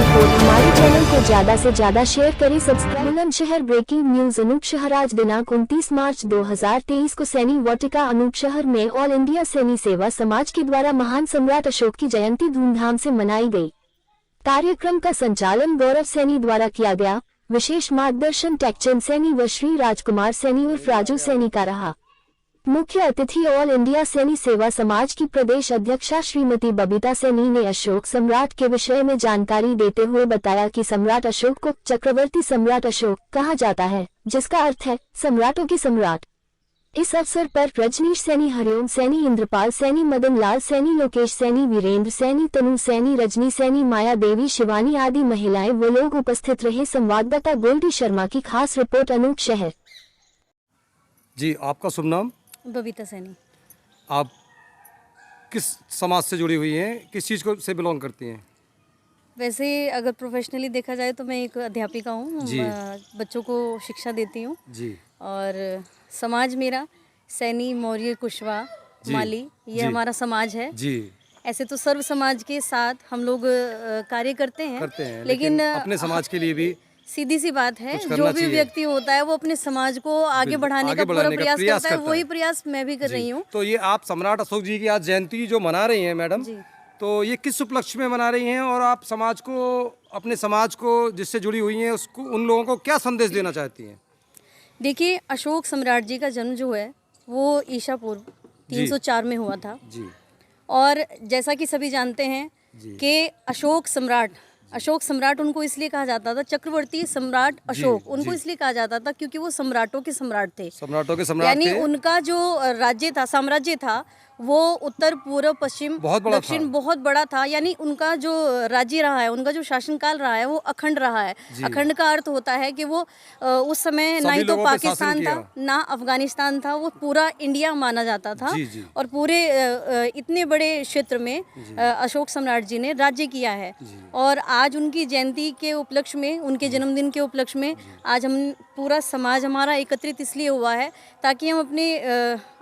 Report. हमारे channel को ज्यादा से ज्यादा शेयर करें, subscribe. Bulandshahr breaking news. Anupshahr. आज दिनांक 29 मार्च 2023 को सैनी वाटिका अनूपशहर में ऑल इंडिया सैनी सेवा समाज के द्वारा महान सम्राट अशोक की जयंती धूमधाम से मनाई गई। कार्यक्रम का संचालन गौरव सैनी द्वारा किया गया। विशेष मार्गदर्शन टेकचंद सैनी व श्री राजकुमार सैनी उर्फ राजू सैनी का रहा। मुख्य अतिथि ऑल इंडिया सैनी सेवा समाज की प्रदेश अध्यक्षा श्रीमती बबीता सैनी ने अशोक सम्राट के विषय में जानकारी देते हुए बताया कि सम्राट अशोक को चक्रवर्ती सम्राट अशोक कहा जाता है, जिसका अर्थ है सम्राटों के सम्राट। इस अवसर पर रजनीश सैनी, हरिओम सैनी, इंद्रपाल सैनी, मदन लाल सैनी, लोकेश सैनी, वीरेंद्र सैनी, तनु सैनी, रजनी सैनी, माया देवी, शिवानी आदि महिलाएं व लोग उपस्थित रहे। संवाददाता गोल्डी शर्मा की खास रिपोर्ट। अनूपशहर। जी, आपका शुभ नाम? बबीता सैनी। आप किस समाज से जुड़ी हुई हैं, किस चीज़ को से बिलोंग करती हैं? वैसे अगर प्रोफेशनली देखा जाए तो मैं एक अध्यापिका हूँ, बच्चों को शिक्षा देती हूँ जी। और समाज मेरा सैनी, मौर्य, कुशवाहा, माली, ये हमारा समाज है जी। ऐसे तो सर्व समाज के साथ हम लोग कार्य करते हैं, लेकिन अपने समाज के लिए भी सीधी सी बात है, जो भी व्यक्ति होता है वो अपने समाज को आगे बढ़ाने का पूरा प्रयास करता है। वही प्रयास मैं भी कर रही हूँ। तो ये आप सम्राट अशोक जी की आज जयंती जो मना रही हैं मैडम, तो ये किस उपलक्ष्य में मना रही हैं और आप समाज को, अपने समाज को जिससे जुड़ी हुई हैं, उसको, उन लोगों को क्या संदेश देना चाहती हैं? देखिए, अशोक सम्राट जी का जन्म जो है वो ईसा पूर्व 304 में हुआ था जी। और जैसा कि सभी जानते हैं कि अशोक सम्राट उनको इसलिए कहा जाता था, चक्रवर्ती सम्राट अशोक उनको इसलिए कहा जाता था क्योंकि वो सम्राटों के सम्राट थे। यानी उनका जो राज्य था, साम्राज्य था, वो उत्तर, पूर्व, पश्चिम, दक्षिण बहुत बड़ा था। यानी उनका जो राज्य रहा है, उनका जो शासनकाल रहा है वो अखंड रहा है। अखंड का अर्थ होता है कि वो उस समय ना ही तो पाकिस्तान था ना अफगानिस्तान था, वो पूरा इंडिया माना जाता था। और पूरे इतने बड़े क्षेत्र में अशोक सम्राट जी ने राज्य किया है। और आज उनकी जयंती के उपलक्ष्य में, उनके जन्मदिन के उपलक्ष्य में आज हम पूरा समाज हमारा एकत्रित इसलिए हुआ है ताकि हम अपने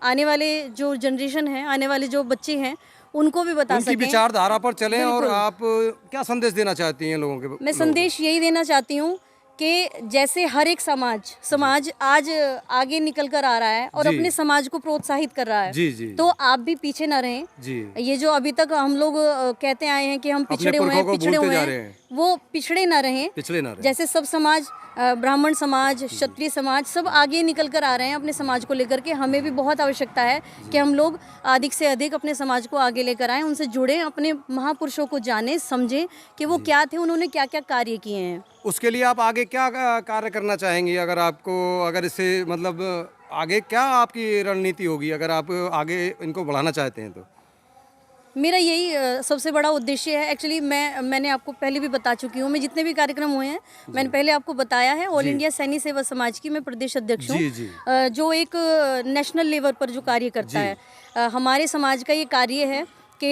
आने वाले जो जनरेशन है, आने वाले जो बच्चे हैं, उनको भी बता सकें, विचारधारा पर चलें। और आप क्या संदेश देना चाहती हैं लोगों के? मैं संदेश यही देना चाहती हूँ कि जैसे हर एक समाज आज आगे निकल कर आ रहा है और अपने समाज को प्रोत्साहित कर रहा है, तो आप भी पीछे ना रहें। ये जो अभी तक हम लोग कहते आए हैं कि हम पिछड़े हुए हैं, वो पिछड़े ना रहें। जैसे सब समाज, ब्राह्मण समाज, क्षत्रिय समाज सब आगे निकल कर आ रहे हैं अपने समाज को लेकर के। हमें भी बहुत आवश्यकता है कि हम लोग अधिक से अधिक अपने समाज को आगे लेकर आएं, उनसे जुड़ें, अपने महापुरुषों को जानें, समझें कि वो क्या थे, उन्होंने क्या क्या कार्य किए हैं। उसके लिए आप आगे क्या कार्य करना चाहेंगी? अगर इससे मतलब आगे क्या आपकी रणनीति होगी अगर आप आगे इनको बढ़ाना चाहते हैं? तो मेरा यही सबसे बड़ा उद्देश्य है। एक्चुअली मैंने आपको पहले भी बता चुकी हूँ, मैं जितने भी कार्यक्रम हुए हैं मैंने पहले आपको बताया है। ऑल इंडिया सैनी सेवा समाज की मैं प्रदेश अध्यक्ष हूँ, जो एक नेशनल लेवल पर जो कार्य करता है। हमारे समाज का ये कार्य है कि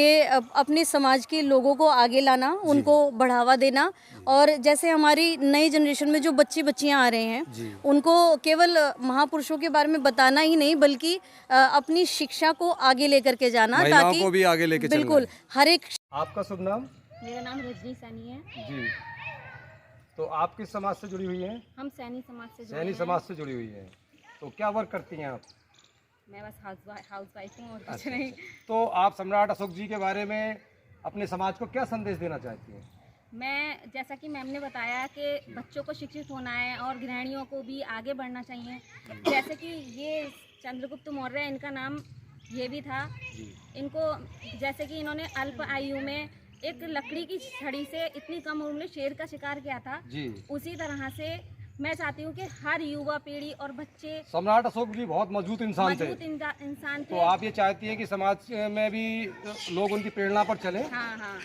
अपने समाज के लोगों को आगे लाना, उनको बढ़ावा देना। और जैसे हमारी नई जनरेशन में जो बच्चियां आ रहे हैं, उनको केवल महापुरुषों के बारे में बताना ही नहीं, बल्कि अपनी शिक्षा को आगे लेकर के जाना, ताकि को भी आगे लेके बिल्कुल हर एक। आपका शुभ नाम? मेरा नाम रजनी सैनी है जी। तो आप किस समाज से जुड़ी हुई हैं? हम सैनी समाज से जुड़ी हुई हैं। तो क्या वर्क करती हैं आप? मैं बस हाउस वाइफ हूँ और कुछ नहीं। तो आप सम्राट अशोक जी के बारे में अपने समाज को क्या संदेश देना चाहती हैं? मैं, जैसा कि मैम ने बताया कि बच्चों को शिक्षित होना है और गृहिणियों को भी आगे बढ़ना चाहिए। जैसे कि ये चंद्रगुप्त मौर्य, इनका नाम ये भी था। इनको, जैसे कि इन्होंने अल्प आयु में एक लकड़ी की छड़ी से इतनी कम उम्र में शेर का शिकार किया था, उसी तरह से मैं चाहती हूँ कि हर युवा पीढ़ी और बच्चे, सम्राट अशोक जी बहुत मजबूत इंसान थे। तो आप ये चाहती हैं कि समाज में भी लोग उनकी प्रेरणा पर चलें? हाँ।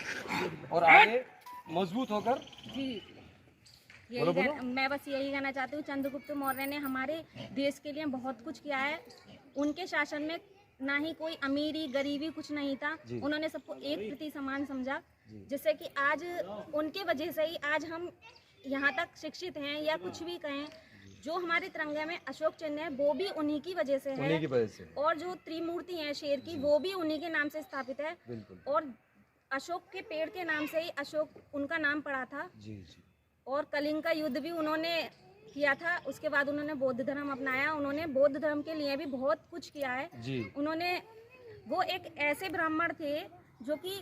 और आगे मजबूत होकर। मैं बस यही कहना चाहती हूँ, चंद्रगुप्त मौर्य ने हमारे देश के लिए बहुत कुछ किया है। उनके शासन में ना ही कोई अमीरी गरीबी कुछ नहीं था, उन्होंने सबको एक प्रति समान समझा, जिससे कि आज उनके वजह से ही आज हम यहाँ तक शिक्षित हैं या कुछ भी कहें। जो हमारे तिरंगे में अशोक चिन्ह है वो भी उन्हीं की वजह से है, और जो त्रिमूर्ति है शेर की, वो भी उन्हीं के नाम से स्थापित है। और अशोक के पेड़ के नाम से ही अशोक उनका नाम पड़ा था। जी जी। और कलिंग का युद्ध भी उन्होंने किया था। उसके बाद उन्होंने बौद्ध धर्म अपनाया। उन्होंने बौद्ध धर्म के लिए भी बहुत कुछ किया है जी। उन्होंने, वो एक ऐसे ब्राह्मण थे जो कि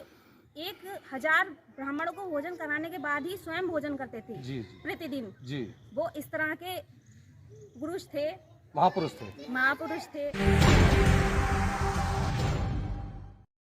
1000 ब्राह्मणों को भोजन कराने के बाद ही स्वयं भोजन करते थे जी। प्रतिदिन। जी। वो इस तरह के पुरुष थे, महापुरुष थे। महापुरुष थे।